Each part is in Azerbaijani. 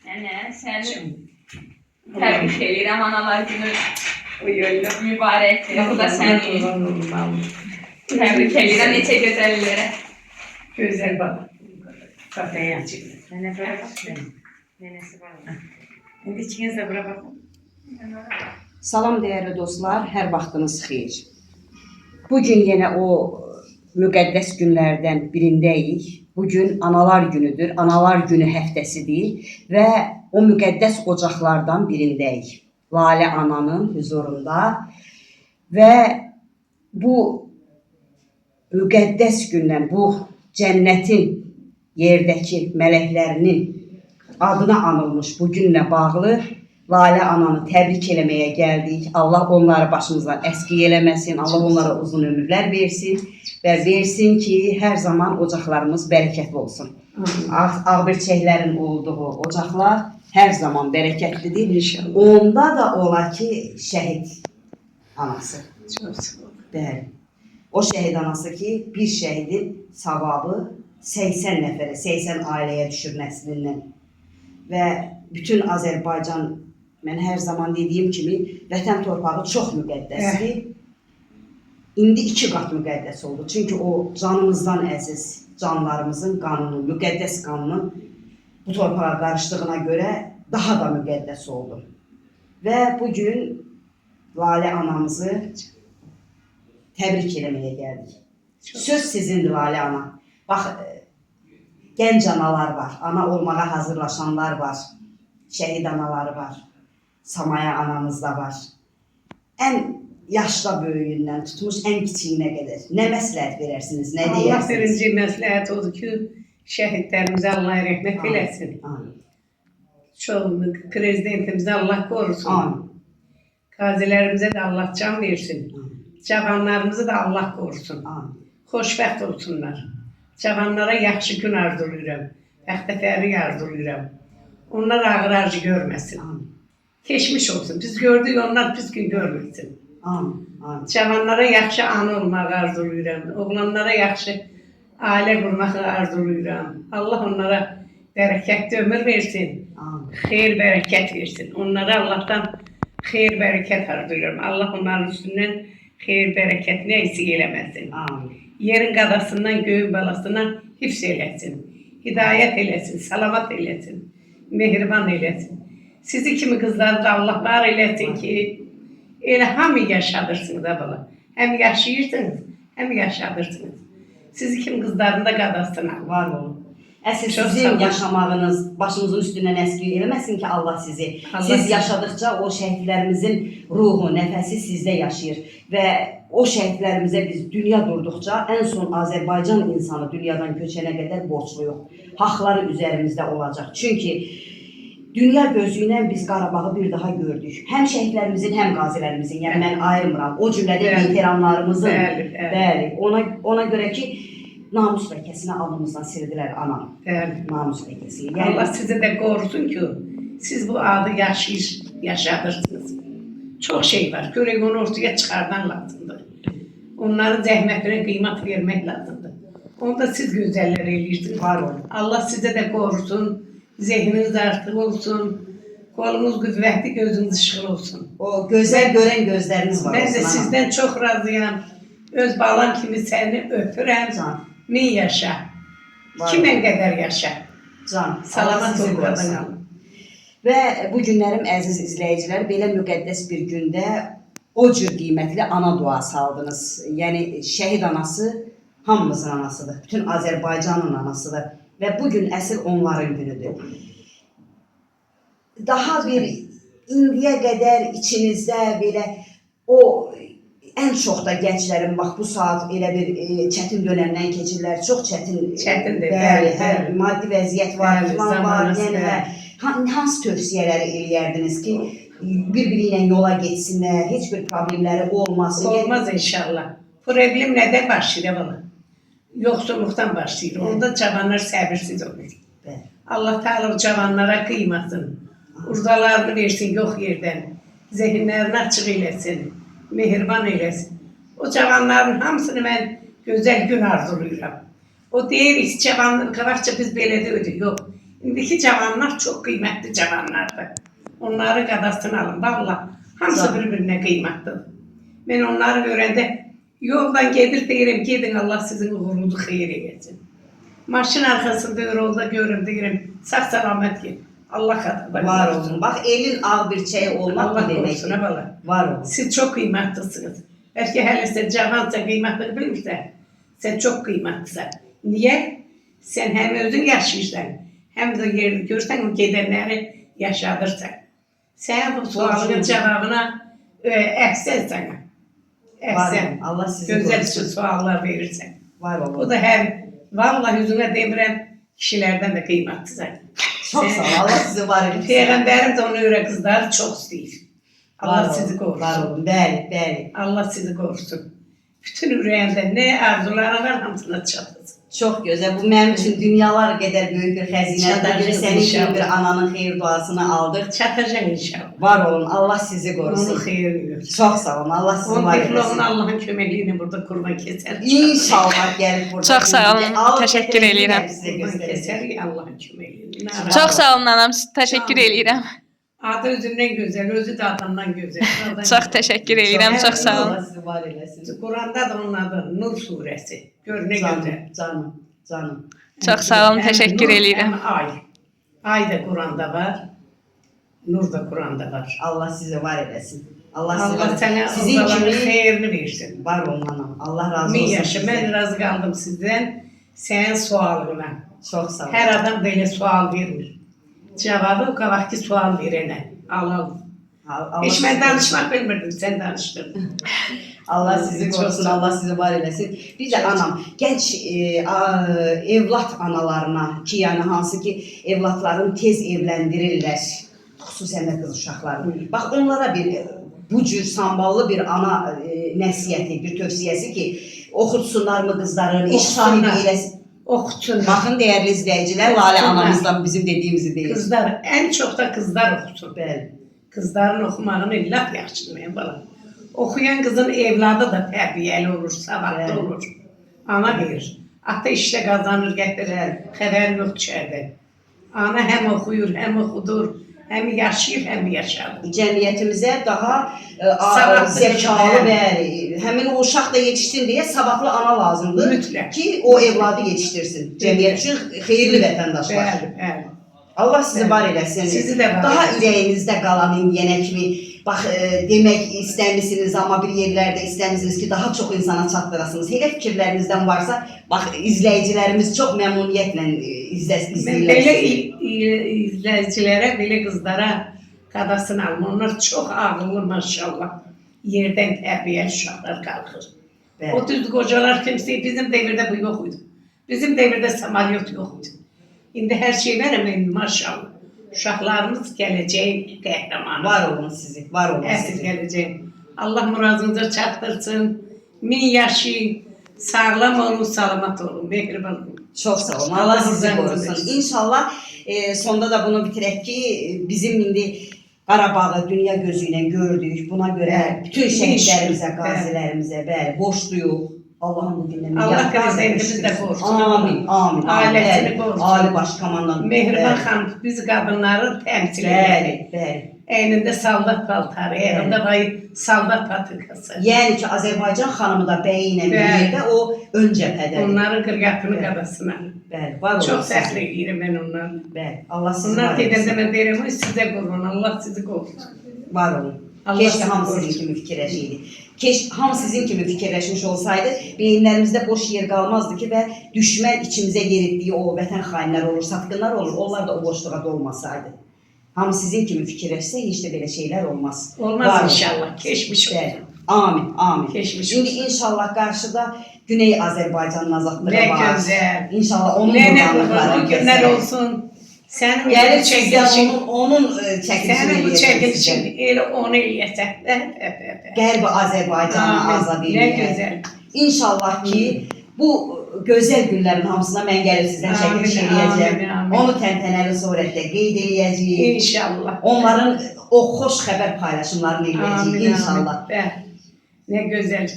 Nene, seni tebrik ederim analar günü mübarek. Bu da seni tebrik ederim neçə gözəllere. Güzel baba. Kafaya açık. Nene bırak. Nenesi var. Şimdi içinize bırak. Salam değerli dostlar, hər vaxtınız xeyir. Bugün yenə o müqəddəs günlərdən birindəyik. Bugün Analar Günüdür, Analar Günü həftəsidir və o müqəddəs ocaqlardan birindəyik. Lalə Ananın huzurunda və bu müqəddəs gündən, bu cənnətin yerdəki mələklərinin adına anılmış bu günlə bağlı Lalə Ananı təbrik eləməyə gəldik. Allah onları başımızdan əskik eləməsin, Allah onlara uzun ömürlər versin və versin ki, hər zaman ocaqlarımız bərəkətli olsun. Ağbirçəklərin olduğu ocaqlar hər zaman bərəkətlidir. Onda da ola ki, şəhid anası. Bəli. O şəhid anası ki, bir şəhidin savabı 80 nəfərə, 80 ailəyə düşür nəslindən. Və bütün Azərbaycan, mən hər zaman dediyim kimi, vətən torpağı çox müqəddəsdir. İndi 2 qat müqəddəs oldu. Çünki o canımızdan əziz, canlarımızın qanını, müqəddəs qanını bu torpağa qarışdığına görə daha da müqəddəs oldu. Və bugün Lalə anamızı təbrik eləməyə gəldik. Söz sizindir Lalə ana. Bax, gənc analar var, ana olmağa hazırlaşanlar var, şəhid anaları var, Samaya anamız da var. Ən yaşda böyüyündən tutmuş ən kiçiyinə qədər nə məsləhət verərsiniz, nə deyərsiniz? Allah birinci məsləhət odur ki, şəhidlərimizə Allah rəhmət eləsin. Çoğunluq prezidentimizə Allah qorusun. Qazilərimizə də Allah can versin. Cavanlarımızı da Allah qorusun. Xoşbəxt olsunlar. Cavanlara yaxşı gün arzulayıram. Bəxtəfərlik arzulayıram. Onlar ağır acı görməsin. Keçmiş olsun. Biz gördük, onlar pis gün görməsin. Cavanlara yaxşı ana olmağı arzulayıram. Oğlanlara yaxşı ailə qurmağı arzulayıram. Allah onlara bərəkətli ömür versin. Xeyir, bərəkət versin. Onlara Allahdan xeyir, bərəkət arzulayıram. Allah onların üstündən xeyir, bərəkətini eksik eləməsin. Yerin qadasından, göyün balasından hifz eləsin. Hidayət eləsin, salamat eləsin. Mehriban eləsin. Sizi kimi qızları da Allah var eləsin ki, elə hamı yaşadırsınız abala. Həm yaşayırsınız, həm yaşadırsınız. Sizi kimi qızların da qadasına Var olun. Əsl sizin yaşamağınız başınızın üstündən əskik eləməsin ki, Allah sizi. Siz yaşadıkça o şəhidlərimizin ruhu, nəfəsi sizdə yaşayır. Və o şəhidlərimizə biz dünya durduqca ən son Azərbaycan insanı dünyadan köçənə qədər borçluyuq. Haqları üzərimizdə olacaq. Çünki dünya gözü ilə biz Qarabağı bir daha gördük. Həm şəhidlərimizin, həm qazilərimizin, yəni mən ayırmıram. O cümlədə veteranlarımızın, bəli, ona görə ki, namus ləkəsini alnımızdan sildilər anam. Namus ləkəsi. Allah sizi də qorusun ki, siz bu adı yaşadırsınız. Çox şey var. Görək onu ortaya çıxardan lazımdır. Onların zəhmətinə qiymat vermək lazımdır. Onu da siz gözəllər eləyirsiniz. Var olun. Allah sizə də qorusun. Zehniniz artıq olsun. Qolunuz qüvvətli, gözünüz işıqlı olsun. O gözəl görən gözləriniz var. Mən də sizdən çox razıyam. Öz balam kimi səni öpürəm. Min yaşa. 2000 qədər yaşa. Can. Salamat ol qadın. Və bu günlərim əziz izləyicilər, belə müqəddəs bir gündə o cür qiymətli ana duası aldınız. Yəni şəhid anası hamımızın anasıdır. Bütün Azərbaycanın anasıdır. Və bugün əsl onların günüdür. Daha bir indiyə qədər içinizdə belə o ən çox da gənclərin bax bu saat elə bir çətin dönəmdən keçirlər. Çox çətindir. Bəli, maddi vəziyyət var, plan var. Yəni hansı tövsiyələri eləyərdiniz ki, bir-biri ilə yola getsinlər, heç bir problemləri olmasın? Olmaz inşallah. Problem nədən başlayır bana? Yoxsulluqdan başlayır. Onda cavanlar səbirsiz olur. Allah Teala o cavanlara qıymasın. Urdalarını versin yox yerdən. Zehinlərini açıq eləsin. Mehriban eləsin. O cavanların hamısını mən gözəl gün arzulayıram. O deyir ki, cavanlar qabaqca biz belə dedik. Yox. İndiki cavanlar çok kıymetli cavanlardır. Onların qadasını alın. Vallahi hamısı Sağ ol. bir-birinə qiymətlidir. Ben onları görəndə yoldan gedir deyirəm, gedin Allah sizin uğurunuzu xeyir etsin. Maşın arkasında yolda görürüm deyirəm, sağ salamet git. Allah katında. Var olsun. Bak elin ağ bir şey olmak Allah demek. korusun ha bala. Var olsun. Siz çok kıymetlisiniz. Belki hele sen cavansa kıymetini bilmirsen, sen çok kıymetlisin. Niye? Sen hem özün yaşayırsan, hem de yerini görsen o gidenleri yaşadırsan. Sen bu sualının cevabına ehsen sana. Var Ehsen. olun. Allah sizi Güzel korusun. suallar verirsen. Var olun. O da hem vallahi yüzüne demirəm kişilerden de kıymetlisin. Çok sağ ol. Allah sizi var etsin. Peygamberim de onu öyle kızlar çok isteyir. Allah Var sizi olun, korusun. Var olun. Bəli, bəli. Allah sizi korusun. Bütün yüreğinde ne arzuları var hamısına çatlasın. Çok güzel. Bu benim için dünyalar kadar büyük bir hazinedir. Çatacak Bir senin gibi inşallah. bir ananın hayır duasını aldık. Çatacak inşallah. Var olun. Allah sizi Onu korusun. hayır görsün. Çok sağ olun. Allah sizi Onun var diplomunu etsin. Allah'ın kömekliğini burada kurban keser. İnşallah gelip burada. Çok sağ olun. Al, Teşekkür getireyim, edirəm. ben size Kurban göstereceğim. keser Allah'ın kömekliğini. Çox sağ olun anam, təşəkkür eləyirəm. Adı özünden güzel, özü de adamdan güzel. Çox təşəkkür eləyirəm, çox sağ olun. Allah sizi var eylesin. Kur'an'da da onun adı Nur suresi. Gör ne güzel. Canım, canım, canım. Çox sağ olun, Hem təşəkkür nur, eləyirəm. hem Ay. Ay da Kur'an'da var. Nur da Kur'an'da var. Allah sizi var eylesin. Allah sizi var Allah sana Sizin ozaların kimi hayırını versin. var olun anam. Allah razı Min olsun. yaşı, ben sizden. razı kaldım sizden. Senin sualına. Çok sağ olun. Her adam böyle sual verir. Cevabı o kadar ki sual verene. Alalım. Allah Hiç ben sizi- danışmak bilmirdim, sen danıştırdın. Allah sizi Çok korusun, sağ ol. Allah sizi var eylesin. Bir de anam, genç evlat analarına ki yani hansı ki evlatlarını tez evlendirirler. Xüsusən də qız uşaqlarını. Bax onlara bir bu cür samballı bir ana nəsihəti, bir tövsiyəsi ki oxutsunlar mı qızların, iş sahibi Oxutsunlar. eləsin. Okusunlar. Bakın değerli izleyiciler, Lale Oxutsunlar. anamızdan bizim dediğimizi değil. Kızlar, en çok da kızlar okusun. Bəli. Kızların okumağını laf yaxşılmayın bala. Okuyan kızın evladı da terbiyeli olur, savadlı Evet. olur. Ana verir. Ata işte kazanır, getirir. Xəbər yok içeride. Ana hem okuyur, hem okudur, hem yaşayır, hem yaşadır. Cəmiyyətimizə daha Savadlı zəkalı kişilər. və həmin o uşaq da yetişsin deyə savadlı ana lazımdır Mütləq. ki o evladı yetişdirsin. Cəmiyyət üçün xeyirli vətəndaşlar. Bəli, bəli. Allah sizi Bəli. var eləsin. Sizi də var Daha eləsin. ürəyinizdə qalan indiyənə kimi bax demək istəmisiniz amma bir yerlərdə istəmisiniz ki daha çox insana çatdırasınız. Elə fikirlərinizdən varsa bax izləyicilərimiz çox məmnuniyyətlə Ben böyle izləyirlər. izleyicilere, böyle kızlara kadasını alma. Onlar çok ağırlı maşallah. Yerden terbiyeli uşaklar kalkır. Bəli. O düz kocalar kimse bizim devirde bu yoktu. Bizim devirde samalyot yoktu. Şimdi her şey var ama maşallah. Uşaklarımız geleceğin kahramanı. Var olun sizi, var olun Əsl sizi. geleceğin. Allah muradınıza çatdırsın. Min yaşı sağlam olun, salamat olun, mehriban olun. Çok sağ olun. Allah sizi Allah razı korusun. olsun. İnşallah sonda da bunu bitirək ki bizim indi Qarabağı dünya gözüyle gördük. Buna göre Evet. bütün şehitlerimize, Evet. gazilerimize bəli, borçluyuq. Allah'ın bu gündemi Allah prezidentimiz de korusun. Amin, amin. Ailesini Bəli, korusun. Ali Başkomandan. Mehriban Bəli, xanım biz kadınları temsil eder. Bəli, bəli. Elinde saldat paltarı, elinde vay saldat patikası. Yəni ki, Azərbaycan xanımı da bəyi ilə bir Bəli. yerdə o ön cəbhədədir. Onların qırqatını Evet. kadasına. Bəli, var olun. Çok siz. fəxr edirəm ben ondan. Bəli, Allah sizi Onlar var gedəndə etsin. mən deyirəm, "Ay, sizə qurban, Allah sizi qorusun." Var olun. Allah Keşke sizi hamı korusun. sizin kimi fikirləşəydi. Hamı sizin kimi fikirləşmiş olsaydı, beyinlərimizdə boş yer qalmazdı ki və düşmən içimizə yeritdiyi o vətən xainlər olur, satqınlar olur, onlar da o boşluğa dolmasaydı. Hamı sizin kimi fikirləşsə heç də belə şeylər olmaz. Olmaz Var olun. inşallah, keçmiş Bəli. olsun. Amin, amin. Keçmiş Şimdi olsun. inşallah qarşıda Güney Azərbaycanın azadlığı Ne var. güzel. İnşallah onun Ne qurbanlıqları kurban, o günler kəsər. olsun. Senin Gəlib bu sizdən çekilişin, onun çəkilişini senin bu eləyəcək çekilişin, sizdən. elə onu eləyəsən. Qərbi Azərbaycanı Amin. azad Ne eləyək. güzel. İnşallah ki bu gözəl günlərin hamısına mən gəlib sizdən çəkiliş Amin, eləyəcəm. amin, amin. Onu təntənəli surətdə qeyd eləyəcəyik. İnşallah. Onların o xoş xəbər paylaşımlarını eləyəcəyik inşallah. Amin. Ne güzel.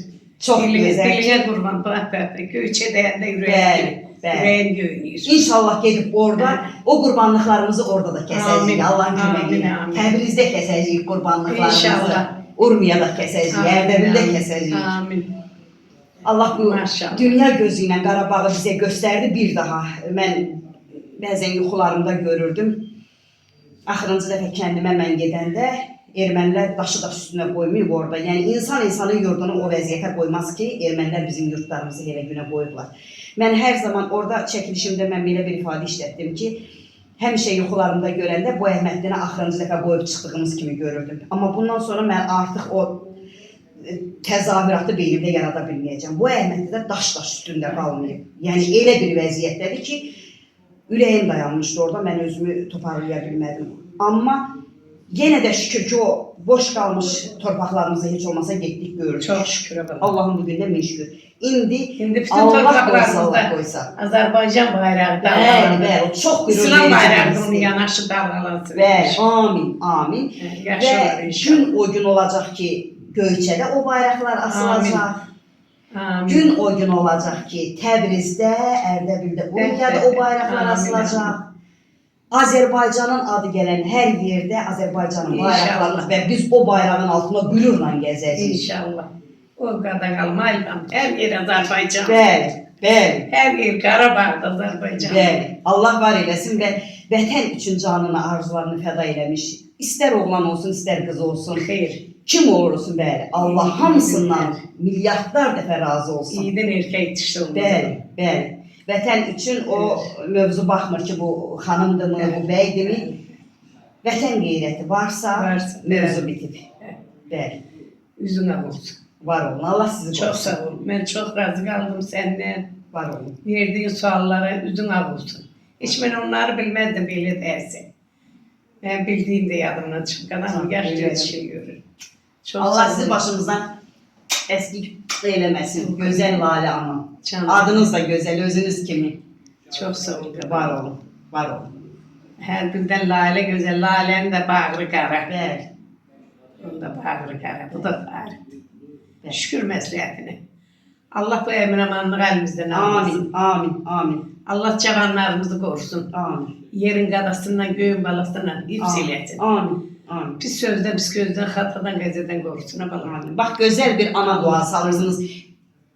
Çox gözəl. Diline kurban, bak. Göçe değerli Bəli. yüreğe. Bəli. Ürəyin göynəyir. İnşallah gedib orada o qurbanlıqlarımızı orada da Amin. kəsəcəyik. Allahın köməyi ilə. Amin, amin. Təbrizdə kəsəcəyik qurbanlıqlarımızı. İnşallah. Urmiyada kəsəcəyik, Ərdəbildə Amin. kəsəcəyik. Amin. Allah bu Maşallah. dünya gözü ilə Qarabağı bizə göstərdi bir daha. Mən bəzən yuxularımda görürdüm. Axırıncı dəfə kəndimə mən gedəndə ermənilər daşı daş üstünə qoymayıb orada. Yəni insan insanın yurdunu o vəziyyətə qoymaz ki, ermənilər bizim yurdlarımızı elə günə qoyublar. Mən hər zaman orada çəkilişimdə mən belə bir ifadə işlətdim ki, həmişə yuxularımda görəndə bu Əhməddini axırıncı dəfə qoyub çıxdığımız kimi görürdüm. Amma bundan sonra mən artıq o təzahüratı beynimdə yarada bilməyəcəm. Bu Əhməddə də daş üstündə qalmayıb. Yəni elə bir vəziyyətdədir ki, ürəyim dayanmışdı orada, mən özümü toparlaya bilmədim. Amma yenə də şükür ki, o boş qalmış torpaqlarımızı heç olmasa getdik görürük. Çox şükür Allah. Allahın bu gündə min şükür. İndi bütün Allah qoysa, Allah torpaqlarımızda qoysa. Azərbaycan bayrağı Bəli, dalğalanır. bəli, o çox qürur İslam bayrağı verici onun bir yanaşı dalğalansın. Bəli, amin, amin. Yaxşı olar Və inşallah. gün o gün olacaq ki, Göyçədə o bayraqlar asılacaq. Amin. Gün o gün olacaq ki, Təbrizdə, Ərdəbildə, Urmiyada o bayraqlar Amin. asılacaq. Azərbaycanın adı gələn hər yerdə Azərbaycanın bayraqları İnşallah. və biz o bayrağın altında qürurla gəzəcəyik. İnşallah. O qədər qalmayıb. Hər yer Azərbaycan. Bəli, bəli, Hər yer Qarabağda Azərbaycan. bəli. Allah var eləsin və vətən üçün canını, arzularını fəda eləmiş. İstər oğlan olsun, istər qız olsun. Xeyr. Kim olursun bəli. Allah hamısından milyardlar dəfə razı olsun. İyiden erkək dişi olmalı. Bəli, bəli. Vətən üçün o mövzu baxmır ki, bu xanımdırmı, bu bəydimi. Vətən qeyrəti varsa, mövzu bitib. Bəli, Üzün ağ olsun. var olun. Allah sizi Çox qorusun. sağ ol. Mən çox razı qaldım səndən. Var olun. Verdiğin suallara üzün ağ olsun. Hiç ben onları bilmezdim böyle dersin. Ben bildiğim de yadımdan çıkan ama gerçekten şey görür. Çok Allah sağ sizi olun. başınızdan əskik eləməsin. Gözəl Lalə Ana. Canım. Adınız da gözəl, özünüz kimi. Çok sağ ol. Var olun, var olun. Her birden lale güzel. Lalenin de bağrı kara. Bəli. Onun da bağrı kara. Bu da bağrı. Evet. Şükür məsləhətine. Allah bu emin amanlığı elimizden almasın. Amin, amin, amin. Allah cavanlarımızı korusun. Amin. Yerin qadasından, göğün balasından hifz eləsin. Amin, amin. Pis sözdən, pis gözdən, xatadan, qəzədən qorusun. Amin. Bax gözəl bir ana duası alırsınız.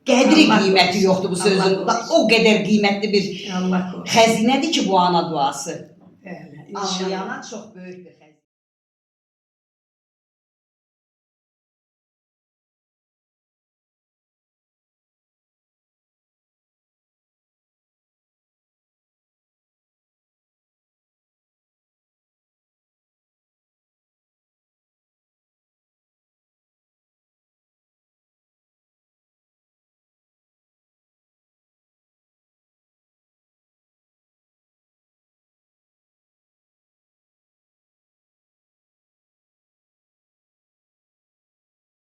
Qədri Allah qiyməti korusun. yoxdur bu sözün. Allah Bax, o qədər qiymətli bir Allah korusun. xəzinədir ki bu ana duası. Bəli, inşallah. Anlayana çox böyük bir